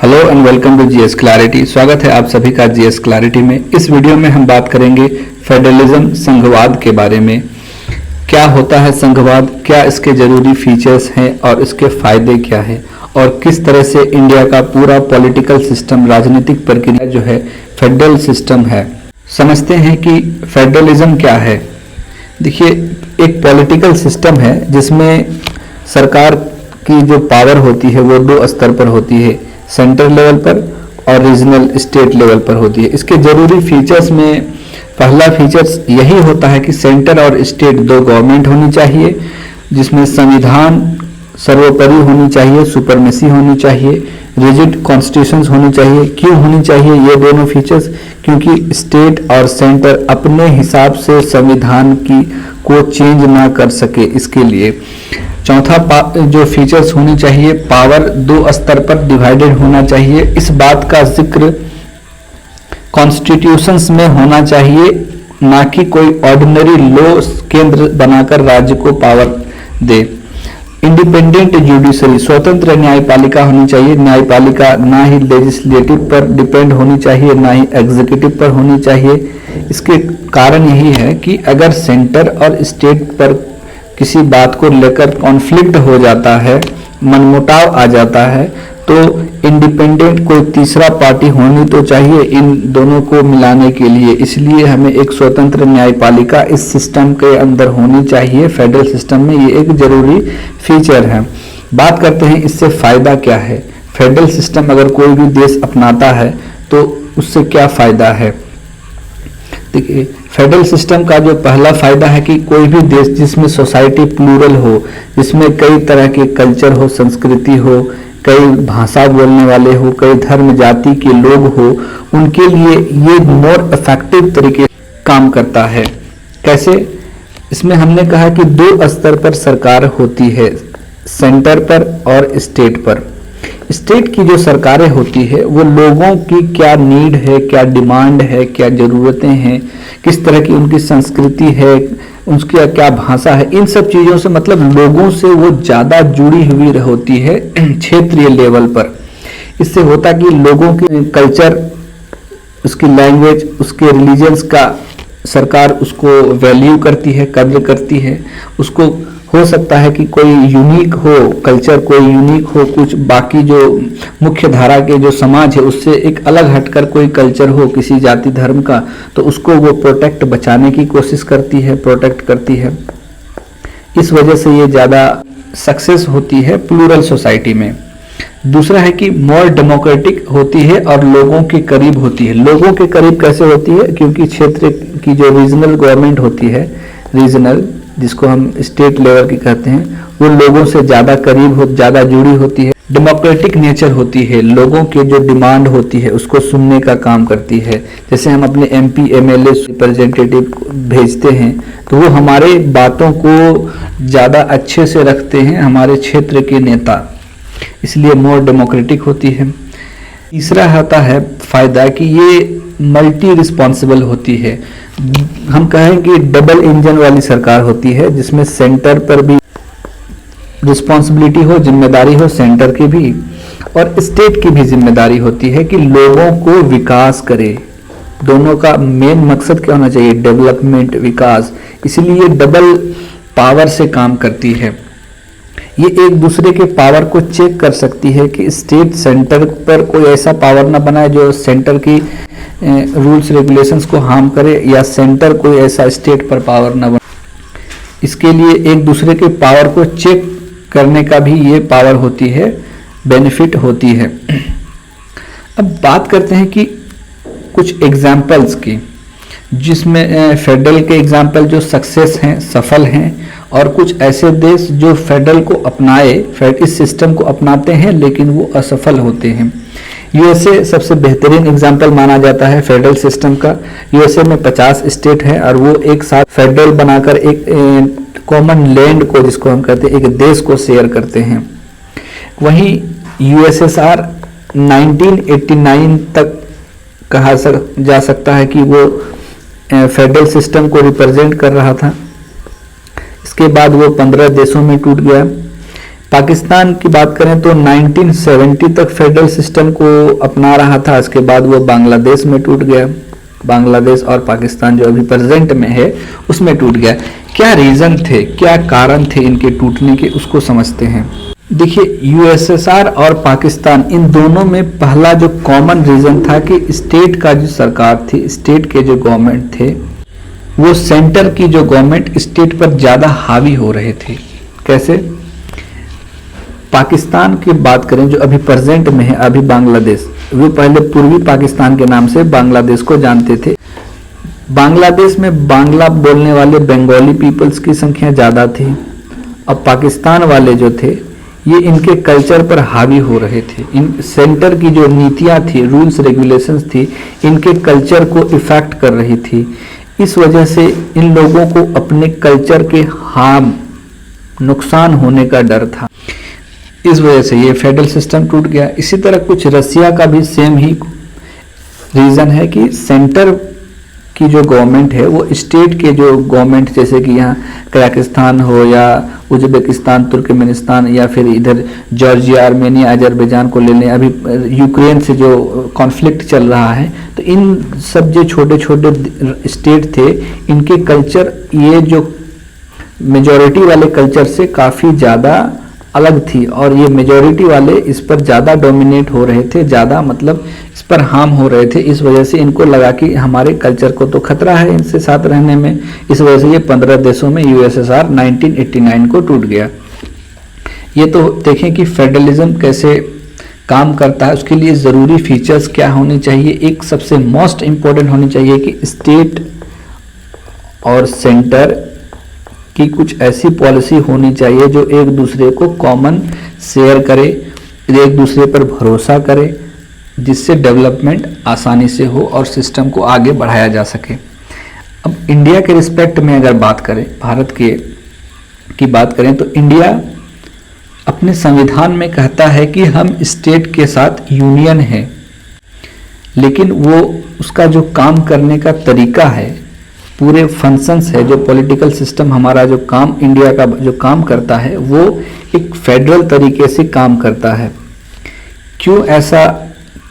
Hello and welcome to GS clarity. स्वागत है आप सभी का जीएस क्लैरिटी में। इस वीडियो में हम बात करेंगे फेडरलिज्म संघवाद के बारे में। क्या होता है संघवाद, क्या इसके जरूरी फीचर्स हैं और इसके फायदे क्या हैं, और किस तरह से इंडिया का पूरा पॉलिटिकल सिस्टम, राजनीतिक प्रक्रिया जो है फेडरल सिस्टम है। समझते हैं कि फेडरलिज्म क्या है। देखिए, एक पॉलिटिकल सिस्टम है जिसमें सरकार की जो पावर होती है वो दो स्तर पर होती है, सेंटर लेवल पर और रीजनल स्टेट लेवल पर होती है। इसके जरूरी फीचर्स में पहला फीचर्स यही होता है कि सेंटर और स्टेट दो गवर्नमेंट होनी चाहिए, जिसमें संविधान सर्वोपरि होनी चाहिए, सुपरमेसी होनी चाहिए, रिजिड कॉन्स्टिट्यूशंस होनी चाहिए। क्यों होनी चाहिए ये दोनों फीचर्स? क्योंकि स्टेट और सेंटर अपने हिसाब से संविधान की को चेंज ना कर सके, इसके लिए। चौथा जो फीचर्स होनी चाहिए, पावर दो स्तर पर डिवाइडेड होना चाहिए। इस बात का जिक्र कॉन्स्टिट्यूशंस में होना चाहिए, ना कि कोई ऑर्डिनरी लॉ केंद्र बनाकर राज्य को पावर दे। इंडिपेंडेंट जुडिशरी, स्वतंत्र न्यायपालिका होनी चाहिए। न्यायपालिका ना ही लेजिस्लेटिव पर डिपेंड होनी चाहिए, ना ही एग्जीक्यूटिव पर होनी चाहिए। इसके कारण यही है कि अगर सेंटर और स्टेट पर किसी बात को लेकर कॉन्फ्लिक्ट हो जाता है, मनमुटाव आ जाता है, तो इंडिपेंडेंट कोई तीसरा पार्टी होनी तो चाहिए इन दोनों को मिलाने के लिए। इसलिए हमें एक स्वतंत्र न्यायपालिका इस सिस्टम के अंदर होनी चाहिए। फेडरल सिस्टम में ये एक जरूरी फीचर है। बात करते हैं इससे फायदा क्या है। फेडरल सिस्टम अगर कोई भी देश अपनाता है तो उससे क्या फायदा है। देखिए, फेडरल सिस्टम का जो पहला फायदा है कि कोई भी देश जिसमें सोसाइटी प्लूरल हो, जिसमें कई तरह के कल्चर हो, संस्कृति हो, कई भाषा बोलने वाले हो, कई धर्म जाति के लोग हो, उनके लिए ये मोर इफेक्टिव तरीके काम करता है। कैसे? इसमें हमने कहा कि दो स्तर पर सरकार होती है, सेंटर पर और स्टेट पर। स्टेट की जो सरकारें होती है वो लोगों की क्या नीड है, क्या डिमांड है, क्या ज़रूरतें हैं, किस तरह की उनकी संस्कृति है, उनकी क्या भाषा है, इन सब चीज़ों से, मतलब लोगों से वो ज़्यादा जुड़ी हुई होती है क्षेत्रीय लेवल पर। इससे होता कि लोगों के कल्चर, उसकी लैंग्वेज, उसके रिलीजन्स का सरकार उसको वैल्यू करती है, कद्र करती है। उसको हो सकता है कि कोई यूनिक हो कल्चर, कोई यूनिक हो, कुछ बाकी जो मुख्य धारा के जो समाज है उससे एक अलग हटकर कोई कल्चर हो किसी जाति धर्म का, तो उसको वो प्रोटेक्ट, बचाने की कोशिश करती है, प्रोटेक्ट करती है। इस वजह से ये ज़्यादा सक्सेस होती है प्लूरल सोसाइटी में। दूसरा है कि मोर डेमोक्रेटिक होती है और लोगों के करीब होती है। लोगों के करीब कैसे होती है? क्योंकि क्षेत्र की जो रीजनल गवर्नमेंट होती है, रीजनल जिसको हम स्टेट लेवल की कहते हैं, वो लोगों से ज़्यादा करीब हो, ज़्यादा जुड़ी होती है। डेमोक्रेटिक नेचर होती है, लोगों के जो डिमांड होती है उसको सुनने का काम करती है। जैसे हम अपने MP MLA रिप्रेजेंटेटिव भेजते हैं तो वो हमारे बातों को ज़्यादा अच्छे से रखते हैं, हमारे क्षेत्र के नेता, इसलिए मोर डेमोक्रेटिक होती है। तीसरा होता है फायदा कि ये मल्टी रिस्पॉन्सिबल होती है। हम कहेंगे डबल इंजन वाली सरकार होती है, जिसमें सेंटर पर भी रिस्पॉन्सिबिलिटी हो, जिम्मेदारी हो सेंटर की भी, और स्टेट की भी जिम्मेदारी होती है कि लोगों को विकास करे। दोनों का मेन मकसद क्या होना चाहिए? डेवलपमेंट, विकास। इसलिए डबल पावर से काम करती है। ये एक दूसरे के पावर को चेक कर सकती है कि स्टेट सेंटर पर कोई ऐसा पावर ना बनाए जो सेंटर की रूल्स रेगुलेशंस को हार्म करे, या सेंटर कोई ऐसा स्टेट पर पावर ना बनाए। इसके लिए एक दूसरे के पावर को चेक करने का भी ये पावर होती है, बेनिफिट होती है। अब बात करते हैं कि कुछ एग्जाम्पल्स की, जिसमें फेडरल के एग्जाम्पल जो सक्सेस हैं, सफल हैं, और कुछ ऐसे देश जो फेडरल को अपनाए, इस सिस्टम को अपनाते हैं लेकिन वो असफल होते हैं। USA सबसे बेहतरीन एग्जाम्पल माना जाता है फेडरल सिस्टम का। USA में 50 स्टेट हैं और वो एक साथ फेडरल बनाकर एक कॉमन लैंड को, जिसको हम कहते हैं, एक देश को शेयर करते हैं। वहीं USSR 1989 तक कहा जा सकता है कि वो फेडरल सिस्टम को रिप्रेजेंट कर रहा था। इसके बाद वो 15 देशों में टूट गया। पाकिस्तान की बात करें तो 1970 तक फेडरल सिस्टम को अपना रहा था, इसके बाद वो बांग्लादेश में टूट गया। बांग्लादेश और पाकिस्तान जो अभी प्रेजेंट में है उसमें टूट गया। क्या रीज़न थे, क्या कारण थे इनके टूटने के, उसको समझते हैं। देखिए, यूएसएसआर और पाकिस्तान इन दोनों में पहला जो कॉमन रीज़न था कि स्टेट का जो सरकार थी, स्टेट के जो गवर्नमेंट थे, वो सेंटर की जो गवर्नमेंट स्टेट पर ज़्यादा हावी हो रहे थे। कैसे? पाकिस्तान की बात करें जो अभी प्रेजेंट में है, अभी बांग्लादेश, वो पहले पूर्वी पाकिस्तान के नाम से बांग्लादेश को जानते थे। बांग्लादेश में बांग्ला बोलने वाले बंगाली पीपल्स की संख्या ज़्यादा थी। अब पाकिस्तान वाले जो थे ये इनके कल्चर पर हावी हो रहे थे। इन सेंटर की जो नीतियाँ थी, रूल्स रेगुलेशंस थी, इनके कल्चर को इफेक्ट कर रही थी। इस वजह से इन लोगों को अपने कल्चर के हार्म, नुकसान होने का डर था। इस वजह से ये फेडरल सिस्टम टूट गया। इसी तरह कुछ रसिया का भी सेम ही रीज़न है कि सेंटर की जो गवर्नमेंट है वो स्टेट के जो गवर्नमेंट, जैसे कि यहाँ कजाकिस्तान हो या उज्बेकिस्तान, तुर्कमेनिस्तान या फिर इधर जॉर्जिया, आर्मेनिया, अजरबैजान को ले लें, अभी यूक्रेन से जो कॉन्फ्लिक्ट चल रहा है, तो इन सब जो छोटे छोटे स्टेट थे, इनके कल्चर ये जो मेजॉरिटी वाले कल्चर से काफ़ी ज़्यादा अलग थी और ये मेजॉरिटी वाले इस पर ज़्यादा डोमिनेट हो रहे थे, ज़्यादा मतलब इस पर हार्म हो रहे थे। इस वजह से इनको लगा कि हमारे कल्चर को तो खतरा है इनसे साथ रहने में। इस वजह से ये 15 देशों में यूएसएसआर 1989 को टूट गया। ये तो देखें कि फेडरलिज्म कैसे काम करता है, उसके लिए ज़रूरी फीचर्स क्या होने चाहिए। एक सबसे मोस्ट इम्पोर्टेंट होनी चाहिए कि स्टेट और सेंटर की कुछ ऐसी पॉलिसी होनी चाहिए जो एक दूसरे को कॉमन शेयर करे, एक दूसरे पर भरोसा करे, जिससे डेवलपमेंट आसानी से हो और सिस्टम को आगे बढ़ाया जा सके। अब इंडिया के रिस्पेक्ट में अगर बात करें, भारत की बात करें, तो इंडिया अपने संविधान में कहता है कि हम स्टेट के साथ यूनियन है, लेकिन वो उसका जो काम करने का तरीका है, पूरे फंक्शंस है, जो पॉलिटिकल सिस्टम हमारा जो काम, इंडिया का जो काम करता है, वो एक फेडरल तरीके से काम करता है। क्यों ऐसा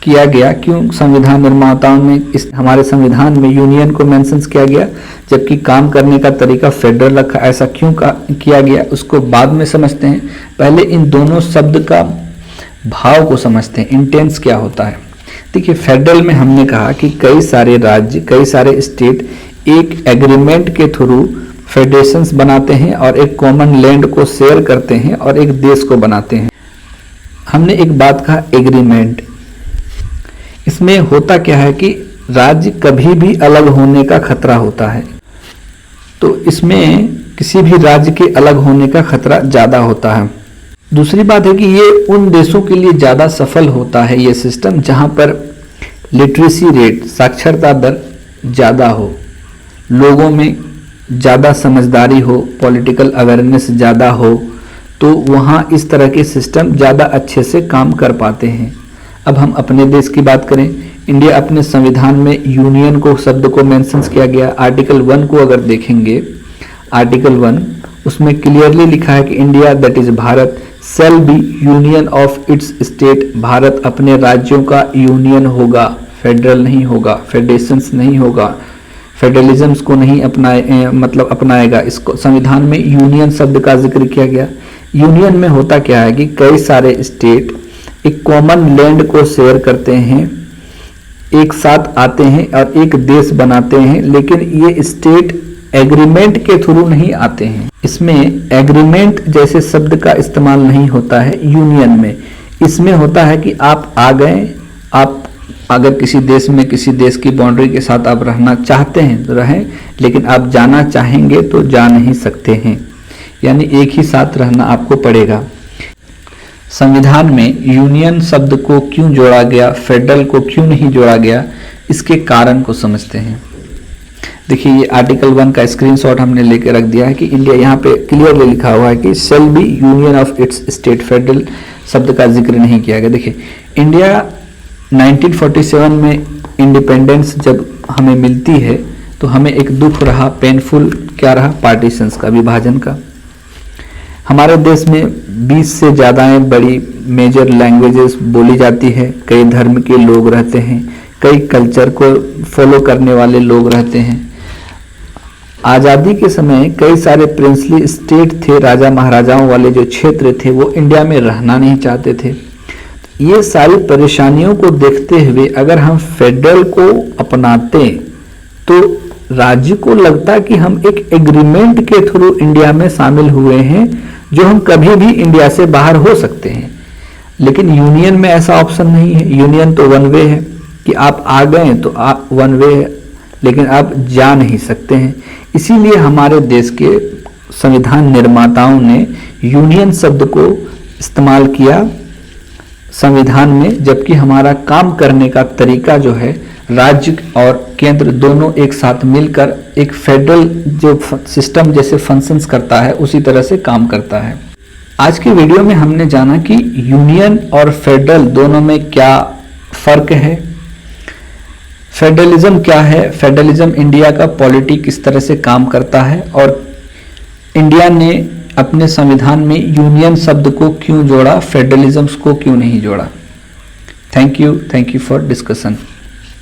किया गया, क्यों संविधान निर्माताओं ने हमारे संविधान में यूनियन को मेंशंस किया गया जबकि काम करने का तरीका फेडरल रखा, ऐसा क्यों किया गया, उसको बाद में समझते हैं। पहले इन दोनों शब्द का भाव को समझते हैं, इंटेंस क्या होता है। देखिए, फेडरल में हमने कहा कि कई सारे राज्य, कई सारे स्टेट एक एग्रीमेंट के थ्रू फेडरेशंस बनाते हैं और एक कॉमन लैंड को शेयर करते हैं और एक देश को बनाते हैं। हमने एक बात कहा, एग्रीमेंट। इसमें होता क्या है कि राज्य कभी भी अलग होने का खतरा होता है, तो इसमें किसी भी राज्य के अलग होने का खतरा ज़्यादा होता है। दूसरी बात है कि ये उन देशों के लिए ज़्यादा सफल होता है ये सिस्टम जहाँ पर लिटरेसी रेट, साक्षरता दर ज़्यादा हो, लोगों में ज़्यादा समझदारी हो, पॉलिटिकल अवेयरनेस ज़्यादा हो, तो वहाँ इस तरह के सिस्टम ज़्यादा अच्छे से काम कर पाते हैं। अब हम अपने देश की बात करें, इंडिया अपने संविधान में यूनियन को शब्द को मेंशंस किया गया। आर्टिकल 1 को अगर देखेंगे, आर्टिकल 1 उसमें क्लियरली लिखा है कि India that is Bharat shall be union of its state. Bharat अपने राज्यों का यूनियन होगा, फेडरल नहीं होगा, फेडरेशंस नहीं होगा, फेडरलिज्म्स को नहीं अपनाएगा। इसको संविधान में यूनियन शब्द का जिक्र किया गया। यूनियन में होता क्या है कि कई सारे स्टेट एक कॉमन लैंड को शेयर करते हैं, एक साथ आते हैं और एक देश बनाते हैं, लेकिन ये स्टेट एग्रीमेंट के थ्रू नहीं आते हैं। इसमें एग्रीमेंट जैसे शब्द का इस्तेमाल नहीं होता है यूनियन में। इसमें होता है कि आप आ गए, आप अगर किसी देश में, किसी देश की बाउंड्री के साथ आप रहना चाहते हैं तो रहें, लेकिन आप जाना चाहेंगे तो जा नहीं सकते हैं, यानी एक ही साथ रहना आपको पड़ेगा। संविधान में यूनियन शब्द को क्यों जोड़ा गया, फेडरल को क्यों नहीं जोड़ा गया, इसके कारण को समझते हैं। देखिए, ये आर्टिकल 1 का स्क्रीनशॉट हमने लेके रख दिया है कि इंडिया, यहाँ पे क्लियरली लिखा हुआ है कि shall be union of its state, federal शब्द का जिक्र नहीं किया गया। देखिए, इंडिया 1947 में इंडिपेंडेंस जब हमें मिलती है तो हमें एक दुख रहा, पेनफुल क्या रहा, पार्टीशंस का, विभाजन का। हमारे देश में 20 से ज़्यादा बड़ी मेजर लैंग्वेजेस बोली जाती है, कई धर्म के लोग रहते हैं, कई कल्चर को फॉलो करने वाले लोग रहते हैं। आज़ादी के समय कई सारे प्रिंसली स्टेट थे, राजा महाराजाओं वाले जो क्षेत्र थे वो इंडिया में रहना नहीं चाहते थे। ये सारी परेशानियों को देखते हुए अगर हम फेडरल को अपनाते तो राज्य को लगता कि हम एक एग्रीमेंट के थ्रू इंडिया में शामिल हुए हैं, जो हम कभी भी इंडिया से बाहर हो सकते हैं। लेकिन यूनियन में ऐसा ऑप्शन नहीं है। यूनियन तो वन वे है कि आप आ गए तो आप वन वे है, लेकिन आप जा नहीं सकते हैं। इसीलिए हमारे देश के संविधान निर्माताओं ने यूनियन शब्द को इस्तेमाल किया संविधान में, जबकि हमारा काम करने का तरीका जो है राज्य और केंद्र दोनों एक साथ मिलकर एक फेडरल जो सिस्टम जैसे फंक्शंस करता है उसी तरह से काम करता है। आज की वीडियो में हमने जाना कि यूनियन और फेडरल दोनों में क्या फर्क है, फेडरलिज्म क्या है, फेडरलिज्म इंडिया का पॉलिटी किस तरह से काम करता है, और इंडिया ने अपने संविधान में यूनियन शब्द को क्यों जोड़ा, फेडरलिज्म को क्यों नहीं जोड़ा। Thank you for discussion.